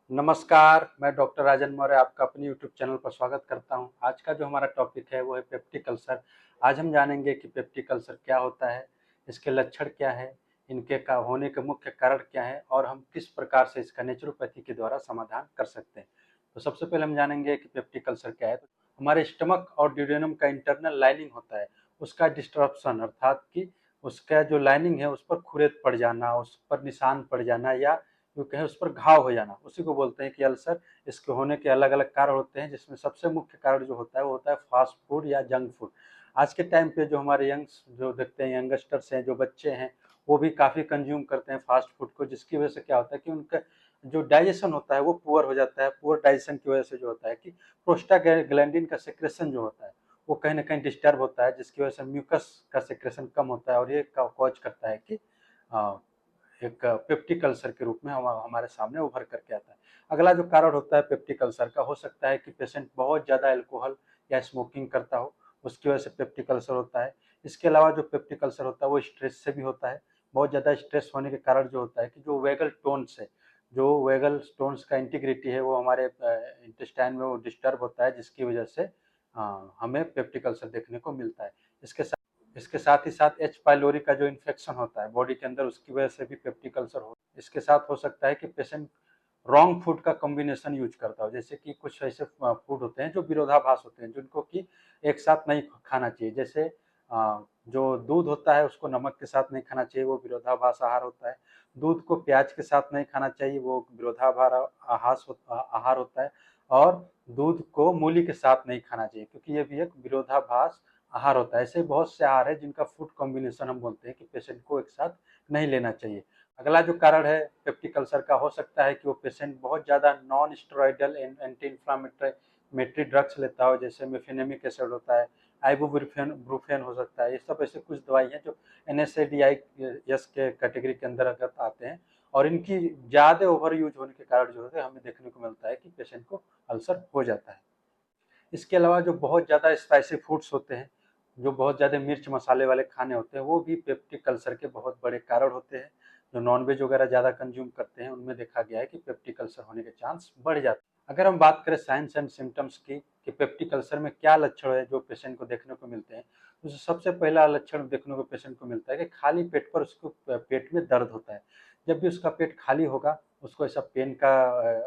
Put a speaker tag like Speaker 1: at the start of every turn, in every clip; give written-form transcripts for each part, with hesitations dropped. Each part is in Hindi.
Speaker 1: नमस्कार, मैं डॉक्टर राजन मौर्य आपका अपने यूट्यूब चैनल पर स्वागत करता हूं। आज का जो हमारा टॉपिक है वो है पेप्टिक अल्सर। आज हम जानेंगे कि पेप्टिक अल्सर क्या होता है, इसके लक्षण क्या है, इनके का होने के मुख्य कारण क्या है और हम किस प्रकार से इसका नेचुरोपैथी के द्वारा समाधान कर सकते हैं। तो सबसे पहले हम जानेंगे कि पेप्टिक अल्सर क्या है। तो हमारे स्टमक और ड्यूडेनम का इंटरनल लाइनिंग होता है, उसका डिस्ट्रप्शन अर्थात कि उसका जो लाइनिंग है उस पर खुरेद पड़ जाना, उस पर निशान पड़ जाना या जो कहें उस पर घाव हो जाना, उसी को बोलते हैं कि अल्सर। इसके होने के अलग अलग कारण होते हैं, जिसमें सबसे मुख्य कारण जो होता है वो होता है फास्ट फूड या जंक फूड। आज के टाइम पे जो हमारे यंग्स जो देखते हैं, यंगस्टर्स हैं, जो बच्चे हैं, वो भी काफ़ी कंज्यूम करते हैं फास्ट फूड को, जिसकी वजह से क्या होता है कि उनका जो डाइजेशन होता है वो पुअर हो जाता है। पुअर डाइजेशन की वजह से जो होता है कि प्रोस्टाग्लैंडिन का सेक्रेशन जो होता है वो कहीं ना कहीं डिस्टर्ब होता है, जिसकी वजह से म्यूकस का सेक्रेशन कम होता है और ये कॉज करता है कि एक पेप्टिक अल्सर के रूप में हमारे सामने उभर करके आता है। अगला जो कारण होता है पेप्टिक अल्सर का, हो सकता है कि पेशेंट बहुत ज़्यादा अल्कोहल या स्मोकिंग करता हो, उसकी वजह से पेप्टिक अल्सर होता है। इसके अलावा जो पेप्टिक अल्सर होता है वो स्ट्रेस से भी होता है। बहुत ज़्यादा स्ट्रेस होने के कारण जो होता है कि जो वेगल टोन्स है, जो वेगल टोन्स का इंटीग्रिटी है वो हमारे इंटेस्टाइन में वो डिस्टर्ब होता है, जिसकी वजह से हमें पेप्टिक अल्सर देखने को मिलता है। इसके साथ ही साथ एच पाइलोरी का जो इन्फेक्शन होता है बॉडी के अंदर, उसकी वजह से भी पेप्टिक अल्सर हो। इसके साथ हो सकता है कि पेशेंट रॉन्ग फूड का कॉम्बिनेशन यूज करता हो, जैसे कि कुछ ऐसे फूड होते हैं जो विरोधाभास होते हैं, जिनको कि एक साथ नहीं खाना चाहिए। जैसे जो दूध होता है उसको नमक के साथ नहीं खाना चाहिए, वो विरोधाभास आहार होता है। दूध को प्याज के साथ नहीं खाना चाहिए, वो आहार होता है। और दूध को मूली के साथ नहीं खाना चाहिए, क्योंकि ये भी एक विरोधाभास आहार होता है। ऐसे बहुत से आहार है जिनका फूड कॉम्बिनेशन हम बोलते हैं कि पेशेंट को एक साथ नहीं लेना चाहिए। अगला जो कारण है पेप्टिक अल्सर का, हो सकता है कि वो पेशेंट बहुत ज़्यादा non steroidal anti inflammatory drugs लेता हो, जैसे मेफेनेमिक एसिड होता है, आइबुप्रोफेन ब्रूफेन हो सकता है। ये सब ऐसे कुछ दवाई हैं जो NSAIDs के कैटेगरी के अंतर्गत आते हैं, और इनकी ज़्यादा ओवर यूज होने के कारण जो है हमें देखने को मिलता है कि पेशेंट को अल्सर हो जाता है। इसके अलावा जो बहुत ज़्यादा स्पाइसी फूड्स होते हैं, जो बहुत ज़्यादा मिर्च मसाले वाले खाने होते हैं, वो भी पेप्टिक अल्सर के बहुत बड़े कारण होते हैं। जो नॉनवेज वगैरह ज़्यादा कंज्यूम करते हैं उनमें देखा गया है कि पेप्टिक अल्सर होने के चांस बढ़ जाते हैं। अगर हम बात करें साइंस एंड सिम्टम्स की कि पेप्टिक अल्सर में क्या लक्षण है जो पेशेंट को देखने को मिलते हैं, तो सबसे पहला लक्षण देखने को पेशेंट को मिलता है कि खाली पेट पर उसको पेट में दर्द होता है। जब भी उसका पेट खाली होगा उसको ऐसा पेन का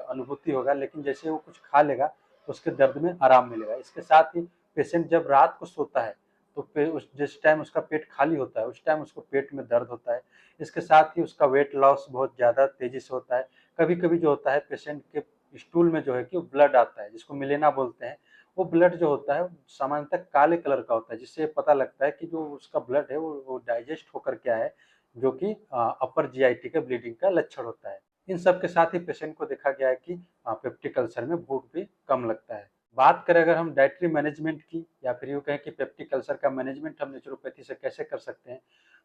Speaker 1: अनुभूति होगा, लेकिन जैसे वो कुछ खा लेगा तो उसके दर्द में आराम मिलेगा। इसके साथ ही पेशेंट जब रात को सोता है तो जिस टाइम उसका पेट खाली होता है उस टाइम उसको पेट में दर्द होता है। इसके साथ ही उसका वेट लॉस बहुत ज़्यादा तेजी से होता है। कभी कभी जो होता है पेशेंट के स्टूल में जो है कि ब्लड आता है, जिसको मिलेना बोलते हैं। वो ब्लड जो होता है सामान्यतः काले कलर का होता है, जिससे पता लगता है कि जो उसका ब्लड है वो डाइजेस्ट होकर के आया है, जो कि अपर जीआईटी के ब्लीडिंग का लक्षण होता है। इन सब के साथ ही पेशेंट को देखा गया है कि पेप्टिक अल्सर में भूख भी कम लगता है। बात करें अगर हम डाइटरी मैनेजमेंट की, या फिर यूँ कहें कि पेप्टिक अल्सर का मैनेजमेंट हम नेचुरोपैथी से कैसे कर सकते हैं,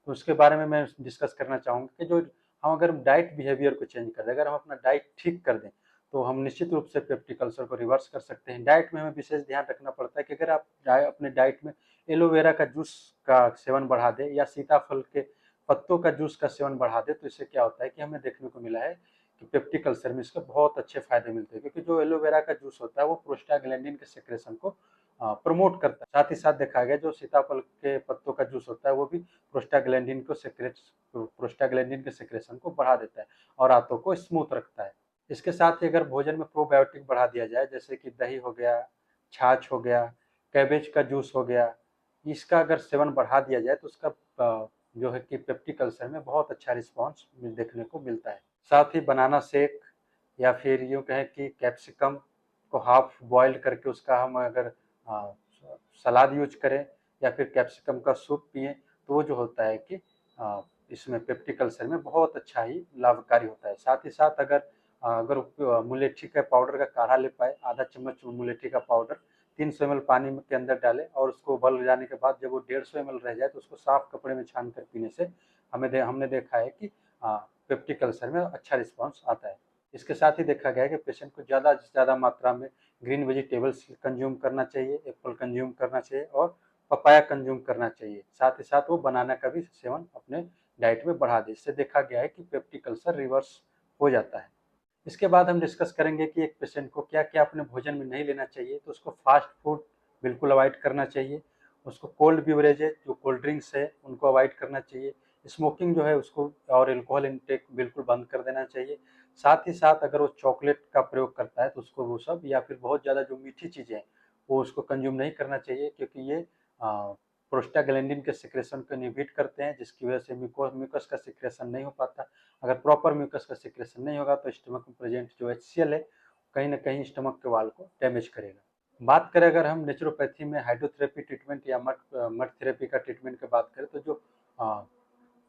Speaker 1: तो उसके बारे में मैं डिस्कस करना चाहूँगा कि जो हम अगर डाइट बिहेवियर को चेंज कर दें, अगर हम अपना डाइट ठीक कर दें, तो हम निश्चित रूप से पेप्टिक अल्सर को रिवर्स कर सकते हैं। डाइट में हमें विशेष ध्यान रखना पड़ता है कि अगर आप अपने डाइट में एलोवेरा का जूस का सेवन बढ़ा दें या सीताफल के पत्तों का जूस का सेवन बढ़ा दें, तो इससे क्या होता है कि हमें देखने को मिला है कि पेप्टिक अल्सर में इसके बहुत अच्छे फायदे मिलते हैं, क्योंकि जो एलोवेरा का जूस होता है वो प्रोस्टाग्लैंडिन के सेक्रेशन को प्रमोट करता है। साथ ही साथ देखा गया जो सीताफल के पत्तों का जूस होता है वो भी प्रोस्टाग्लैंडिन के सेक्रेशन को बढ़ा देता है और आंतों को स्मूथ रखता है। इसके साथ ही अगर भोजन में प्रोबायोटिक बढ़ा दिया जाए, जैसे कि दही हो गया, छाछ हो गया, कैबेज का जूस हो गया, इसका अगर सेवन बढ़ा दिया जाए तो उसका जो है कि पेप्टिक अल्सर में बहुत अच्छा रिस्पॉन्स देखने को मिलता है। साथ ही बनाना शेक, या फिर यूँ कहें कि कैप्सिकम को हाफ बॉइल्ड करके उसका हम अगर सलाद यूज करें या फिर कैप्सिकम का सूप पिए, तो वो जो होता है कि इसमें पेप्टिक अल्सर में बहुत अच्छा ही लाभकारी होता है। साथ ही साथ अगर मुलेठी का पाउडर का काढ़ा ले पाए, आधा चम्मच मुलेठी का पाउडर 300 ml पानी के अंदर डालें और उसको उबल जाने के बाद जब वो 150 ml रह जाए तो उसको साफ कपड़े में छान कर पीने से हमने देखा है कि पेप्टिक अल्सर में अच्छा रिस्पॉन्स आता है। इसके साथ ही देखा गया है कि पेशेंट को ज़्यादा से ज़्यादा मात्रा में ग्रीन वेजिटेबल्स कंज्यूम करना चाहिए, एप्पल कंज्यूम करना चाहिए और पपाया कंज्यूम करना चाहिए। साथ ही साथ वो बनाना का भी सेवन अपने डाइट में बढ़ा दे। इससे देखा गया है कि पेप्टिक अल्सर रिवर्स हो जाता है। इसके बाद हम डिस्कस करेंगे कि एक पेशेंट को क्या क्या अपने भोजन में नहीं लेना चाहिए। तो उसको फास्ट फूड बिल्कुल अवॉइड करना चाहिए, उसको कोल्ड बेवरेजेज जो कोल्ड ड्रिंक्स है उनको अवॉइड करना चाहिए, स्मोकिंग जो है उसको और एल्कोहल इंटेक बिल्कुल बंद कर देना चाहिए। साथ ही साथ अगर वो चॉकलेट का प्रयोग करता है तो उसको वो सब या फिर बहुत ज़्यादा जो मीठी चीज़ें हैं वो उसको कंज्यूम नहीं करना चाहिए, क्योंकि ये प्रोस्टाग्लैंडिन के सिक्रेशन को इनहिबिट करते हैं, जिसकी वजह से म्यूकस का सिक्रेशन नहीं हो पाता। अगर प्रॉपर म्यूकस का सिक्रेशन नहीं होगा तो स्टमक में प्रेजेंट जो HCl है कहीं ना कहीं स्टमक के वाल को डैमेज करेगा। बात करें अगर हम नेचुरोपैथी में हाइड्रोथेरेपी ट्रीटमेंट या मड थेरेपी का ट्रीटमेंट की बात करें, तो जो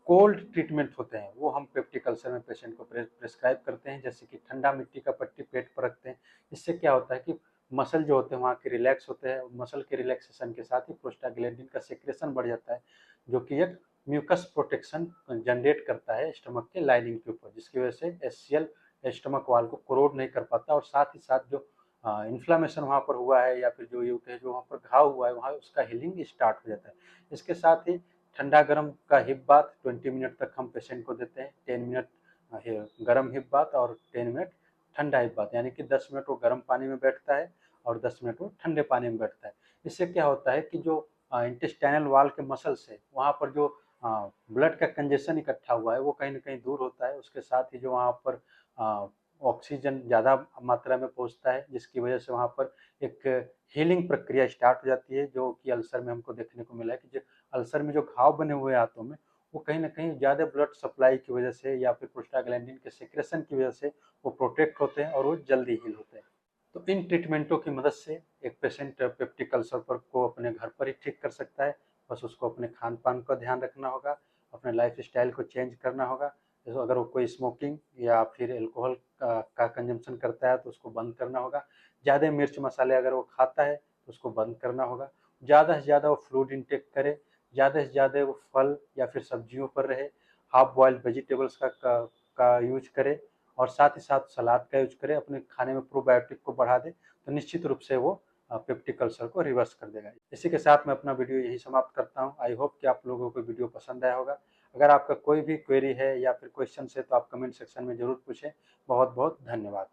Speaker 1: कोल्ड ट्रीटमेंट होते हैं वो हम पेप्टिक अल्सर में पेशेंट को प्रेस्क्राइब करते हैं, जैसे कि ठंडा मिट्टी का पट्टी पेट पर रखते हैं। इससे क्या होता है कि मसल जो होते हैं वहाँ के रिलैक्स होते हैं, मसल के रिलैक्सेशन के साथ ही प्रोस्टाग्लैंडिन का सिक्रेशन बढ़ जाता है, जो कि एक म्यूकस प्रोटेक्शन जनरेट करता है स्टमक के लाइनिंग के ऊपर, जिसकी वजह से HCl स्टमक वाल को कोरोड नहीं कर पाता, और साथ ही साथ जो इन्फ्लामेशन वहाँ पर हुआ है या फिर जो ये होते हैं जो वहाँ पर घाव हुआ है वहाँ उसका हीलिंग स्टार्ट हो जाता है। इसके साथ ही ठंडा गर्म का हिप बाथ 20 मिनट तक हम पेशेंट को देते हैं। 10 मिनट गर्म हिप बाथ और 10 मिनट ठंडा हिप बाथ, यानी कि 10 मिनट वो गर्म पानी में बैठता है और 10 मिनट वो ठंडे पानी में बैठता है। इससे क्या होता है कि जो इंटेस्टाइनल वाल के मसल्स है वहाँ पर जो ब्लड का कंजेशन इकट्ठा हुआ है वो कहीं ना कहीं दूर होता है। उसके साथ ही जो वहाँ पर ऑक्सीजन ज़्यादा मात्रा में पहुँचता है, जिसकी वजह से वहाँ पर एक हीलिंग प्रक्रिया स्टार्ट हो जाती है, जो कि अल्सर में हमको देखने को मिला है कि जो अल्सर में जो घाव बने हुए हाथों में वो कहीं ना कहीं ज़्यादा ब्लड सप्लाई की वजह से या फिर प्रोस्टाग्लैंडिन के सिक्रेशन की वजह से वो प्रोटेक्ट होते हैं और वो जल्दी हील होते हैं। तो इन ट्रीटमेंटों की मदद से एक पेशेंट पेप्टिक अल्सर पर को अपने घर पर ही ठीक कर सकता है। बस उसको अपने खान पान का ध्यान रखना होगा, अपने लाइफ स्टाइल को चेंज करना होगा। जैसे अगर वो कोई स्मोकिंग या फिर एल्कोहल का कंजम्पशन करता है तो उसको बंद करना होगा। ज़्यादा मिर्च मसाले अगर वो खाता है तो उसको बंद करना होगा। ज़्यादा से ज़्यादा वो फ्रूट इंटेक करे, ज़्यादा से ज़्यादा वो फल या फिर सब्जियों पर रहे, हाफ बॉइल्ड वेजिटेबल्स का यूज करे, और साथ ही साथ सलाद का यूज करे, अपने खाने में प्रोबायोटिक को बढ़ा दे, तो निश्चित रूप से वो पेप्टिक अल्सर को रिवर्स कर देगा। इसी के साथ मैं अपना वीडियो यही समाप्त करता हूँ। आई होप कि आप लोगों को वीडियो पसंद आया होगा। अगर आपका कोई भी क्वेरी है या फिर क्वेश्चन है तो आप कमेंट सेक्शन में जरूर पूछें। बहुत बहुत धन्यवाद।